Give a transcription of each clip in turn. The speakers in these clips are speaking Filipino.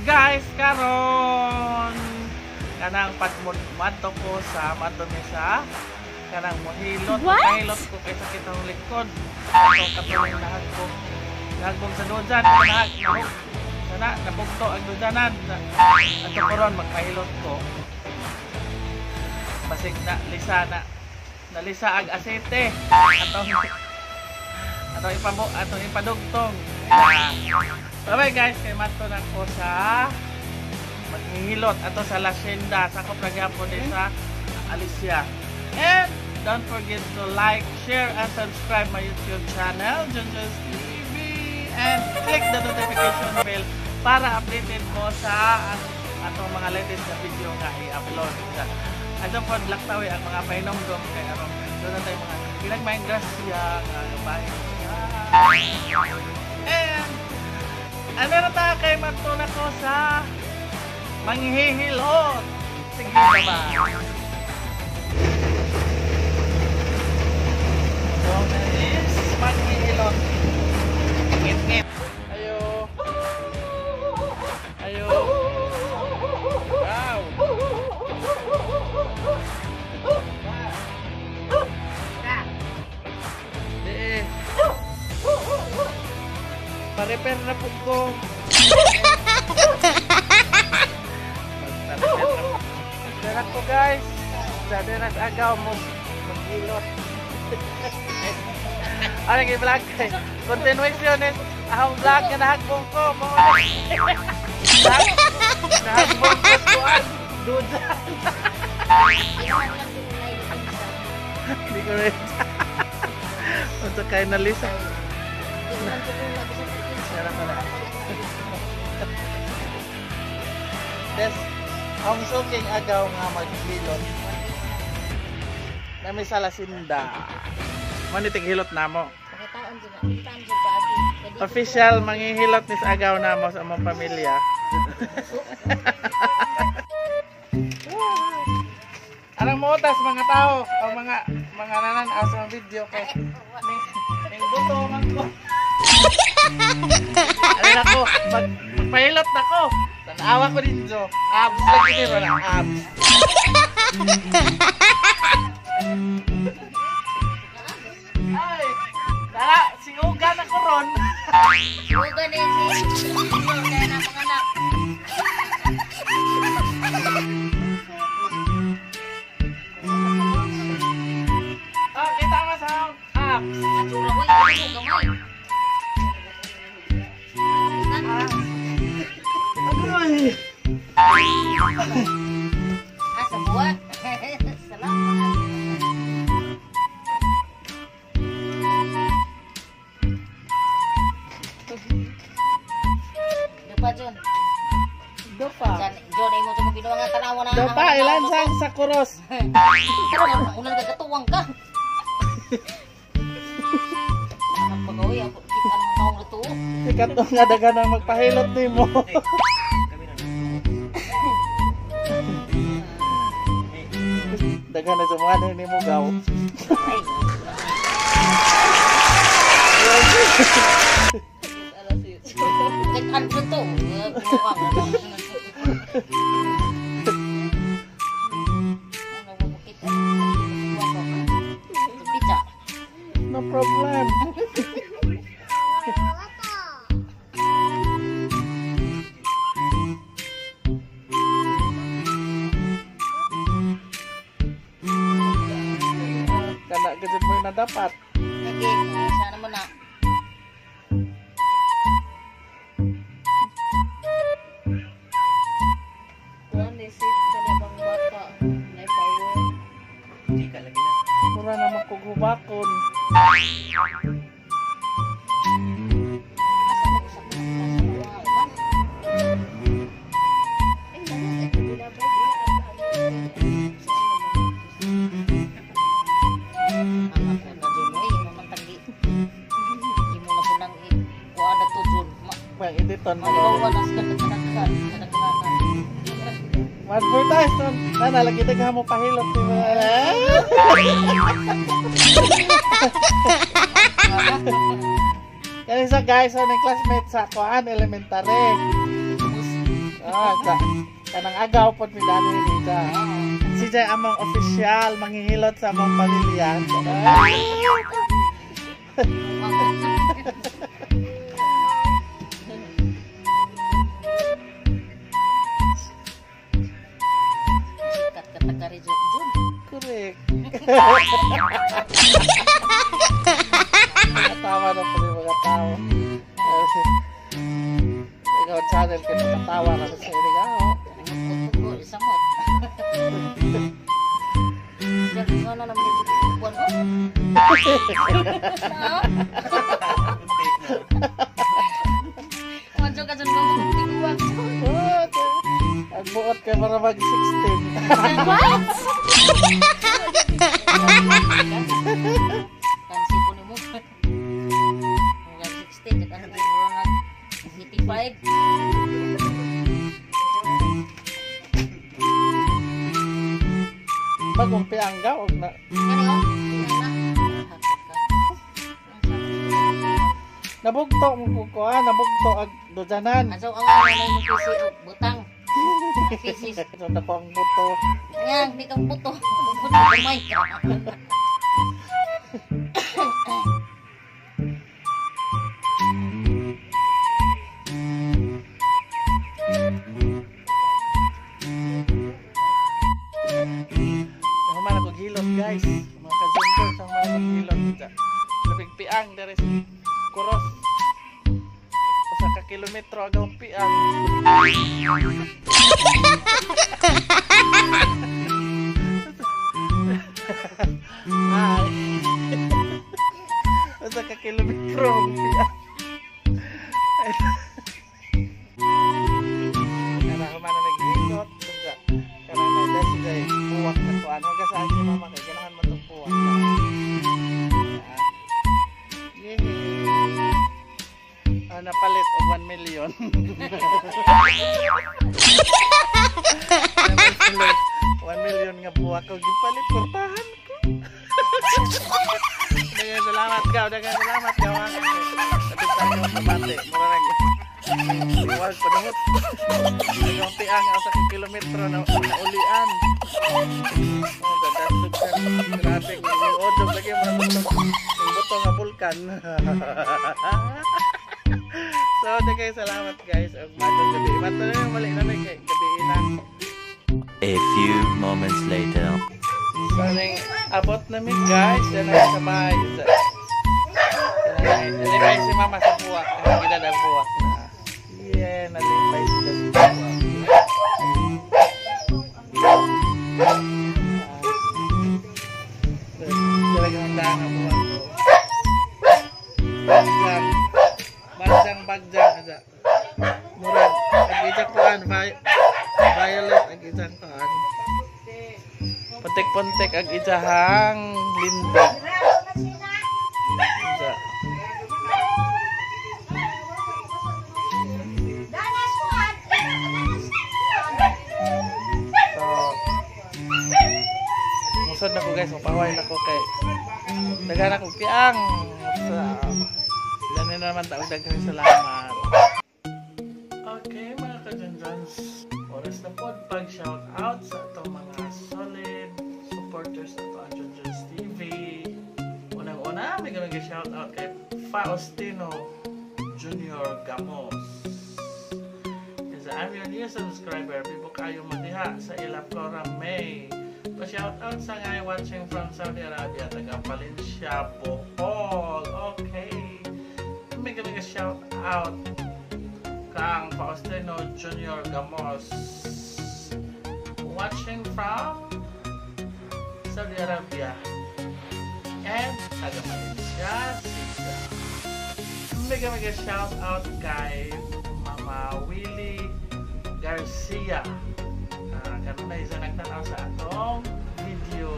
Guys, karon kanang pagmadto ko sa madumi sa kanang mohilot, kahilot ko kay sakit ang likod. Ato katulong lahat ko. Nagbong sa dojan, sana nabugto ang dojanan. Ato karon magpahilot ko. Basig na lisa na nalisa ag asete. Atong ipadugtong. Bye guys, kay mato na ko sa maghihilot ato sa Lasyenda sa kapragapon din sa Alicia. And don't forget to like, share, and subscribe my YouTube channel, Junjun's TV, and click the notification bell para updated ko sa atong mga latest na video nga i-upload. Ato po laktawi ang mga painomdom kay aron doon na tayo mga pinagmayang grasya nga bahay. And ano na tayo kay matuna ko sa manghihilot. Sige ba? So, this manghihilot. Ngit-ngit. Ayo. Ayo. Wow. Pa-repair na po ko. Magdarat ko guys. Daderas agaw mo. Maghilot. Ano yung vlog guys? Continuation is ahong vlog na nahagbong ko. Nahagbong ko skuan. Dudan. Hindi ko rin. Unsa kayo na lisa. Des, ang suking agaw nga maghilot. Nami sa Lasyenda. Manitig hilot namo. Official manghihilot ni sa agaw namo sa among pamilya. Anong mutas mga tao, o mga nanan sa video kay ning buto man ko. Ano na ko, magpahilot na ko. Tanawa ko din so. Abs na kiniro na, abs. Ay, tara, si Uga na ko ron. Uga din si kaya na panganak. Oh, kita mo sa abs. Natura ko, ito gamay. Ay. Sa buwan. Salamat. Dopa, John. Dopa. John, ay mo ito mabinuwa nga tanawa na. Dopa, ilan sa kuros. Pero unang nagkatuwang ka. Ang pag-uwi, ako kita ng maong luto. Sikat to nga daga na magpahilot ni mo. Daga na sumuha ni mo gaw. Kahit ano to. No problem. Kana gajud mo na dapat. Lagi, sana mo na. Mura naman kog hubakon. Bang editon mo. Advertise ton. Nana lagi tega mo pahilot di ba? Kani sa guys, sa classmate sa kuan elementary. sa kanang agaw pod mi dani dito. Si Jay among official manghihilot sa among pamilya. Sikat ka taga-resort dun. Correct. Tawa na po yung mga tao. Ikaw channel kayo nakatawa na sa irigaw. Puto-puto, isamot. Diyan, ikaw na naman yung buwan mo. Madyo ka dyan ba magtiguan? Ang buot kayo para mag-16. What? Kansi po ni mo. Hanggang 16, at ano po mga 85. Bagong piangga o na. Ano yun? Nabugto mo ko nabugto ag dojanan. Aso ang ano na yung pisi o butang. Pisi. So na po ang buto. Yan, hindi kang puto. Puto kumay ka. Human ako hilot guys. Mga kajungkol sa human ako hilot. Labing piang dari sa Kuros. Usa ka kilometro agaw piang. Ay. Usa ka kilometro ang piang. Kana human na naghilot. Karena ada si Jay puwak na kuan. Huwag saan si mama kay ganahan mo itong puwak na. Yehey! Napalit og 1 million. Napalit 1 million nga buwak ko. Gipalit kurtahan ko. Dagan salamat ka. Dagan salamat ka. Kapit tayo sa bate. Mura lagi. Iwag panungot. Ang piang sa kilometro na ulian. Dadasog ka. Grabe. Yung odog lagi mo na yung buto nga vulkan. So, dagay salamat guys. Ang magong gabi. Mato na yung mali namin kay gabi na. A few moments later. So, nang abot namin guys. Yan ay sa bahay. Nalipay si mama sa buwak. Gila na buwak na. Yeah, nalipay sila sa buwak. Talagang handa nga buwak ko. Bagjang aja. Murag ag-ijak kuan violet ag-ijak kuan. Pontek-pontek ag-ijahang lindog. Aja. So, musod na ko guys, mapaway na ko kay dagan ako piang sa dami na naman tawag dagang salamat. Okay mga kajanjans, oras na po pag shout out sa itong mga solid supporters na ito ang Janjans TV. Unang-una may ganun shout out kay Faustino Junior Gamos. Kasi I'm your new subscriber, pipo kayo madiha sa Ila Flora May. Pa-shout out sa ngay watching from Saudi Arabia, taga Valencia, Bohol. Okay. May ganun shout out kang Faustino Junior Gamos, watching from Saudi Arabia and taga Malaysia. Mega shout out kay Mama Willie Garcia. Karon na isa nagtanaw sa atong video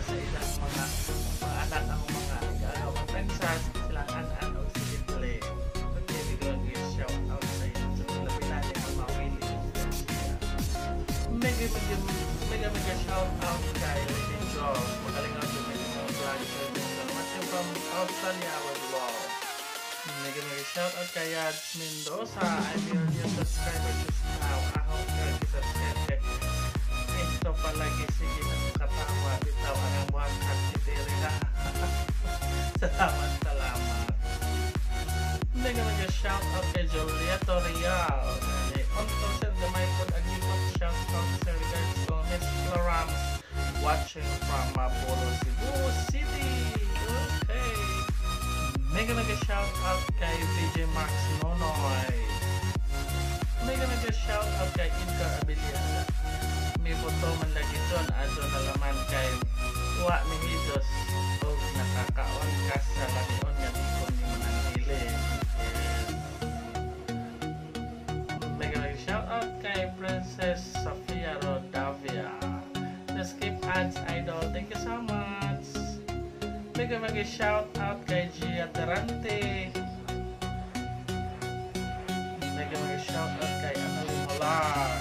sa ilang mga anak ang mga agaw mga princess silang anak o si Play. Okay, biglang shout out sa inyo sa Pilipinas ni Mama Willie Garcia. Mega shout out kay Lady Job. Magaling ang mga vlog sa watching from Australia with love. Mega shout out kay Yad Mendoza. I'm your new subscriber just now. Mega shout out kay PJ Max Nonoy. Mega shout out kay Edgar Abilia. May photo man lagi doon. Ado na laman kay Wa ni Jesus. O nakakaon ka sa lamion nga di ko ni mo nang hili. Mega shout out kay Princess Sofia Rodavia. Skip ads idol. Thank you so much. Mega shout out kay Gia Terante. Mega shout out kay Annalyn Molar.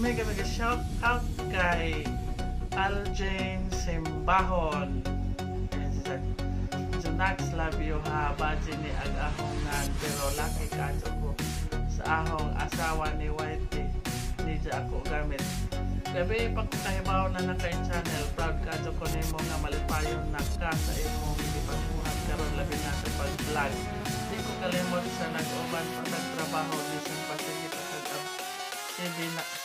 Mega shout out kay Aljane Simbahon. Junax love you ha. Baji ni ag-ahongan pero laki ka ko sa ahong asawa ni Whitey. Di ako gamit. Gabi pagkahibaw na na kay channel. Proud ka ko nimo nga malipayon na ka sa imong ipagbuhat karon labi na sa pag-vlog. Di ko kalimot sa nag-uban pa nagtrabaho di sa pasigit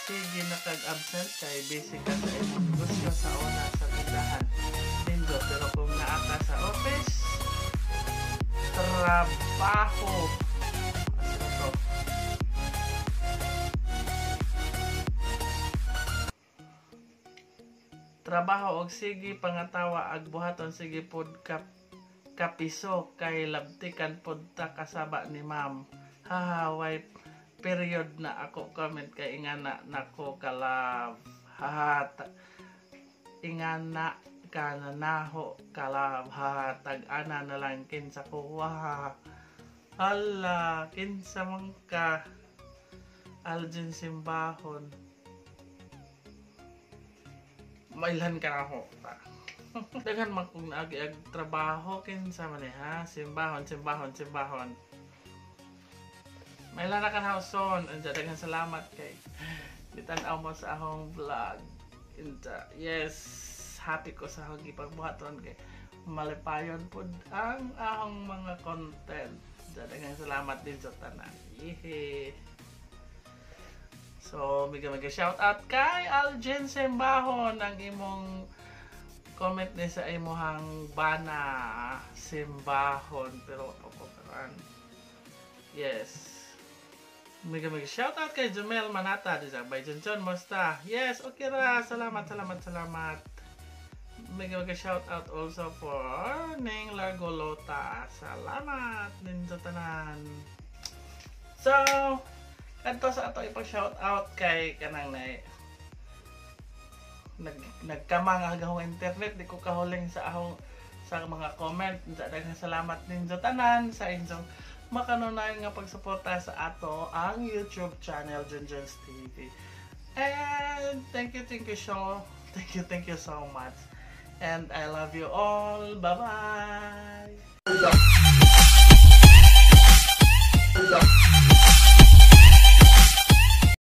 sige nakag-absent kay busy ka sa imong negosyo sa una sa tindahan. Lindo pero kung naata sa office trabaho. Trabaho og sige pangatawa ag buhaton sige pod kapiso kay labtikan pod ta kasaba ni ma'am. Hahaway period na ako comment kay ingana nako kalab. Ingana kana naho kalab tag-ana na lang kinsa ko wa. Hala kinsa man ka Aljane Simbahon. Mailan ka na ako pa. Daghan man kung naagi-ag trabaho kinsa man ha. Simbahon. Mailan na ka na son. Anja daghan salamat kay bitan-aw mo sa akong vlog. Anja yes, happy ko sa akong gipagbuhaton kay malipayon pud ang akong mga content. Anja daghan salamat din sa tanan. Yehe. So, mega shout out kay Aljane Simbahon ang imong comment ni sa imong bana Simbahon pero paparan. Yes. Mega shout out kay Jumel Manata di sa by John Mosta. Yes, okay ra. Salamat. Mega shout out also for Ning Largolota. Salamat din sa tanan. So, kanto sa ato ipag-shout out kay kanang nagkamang agahong internet di ko kahuling sa ahong sa mga comment. Daghang salamat ninyo tanan sa inyong makanunay nga pagsuporta sa ato ang YouTube channel Junjun's TV. And thank you so much. And I love you all. Bye-bye.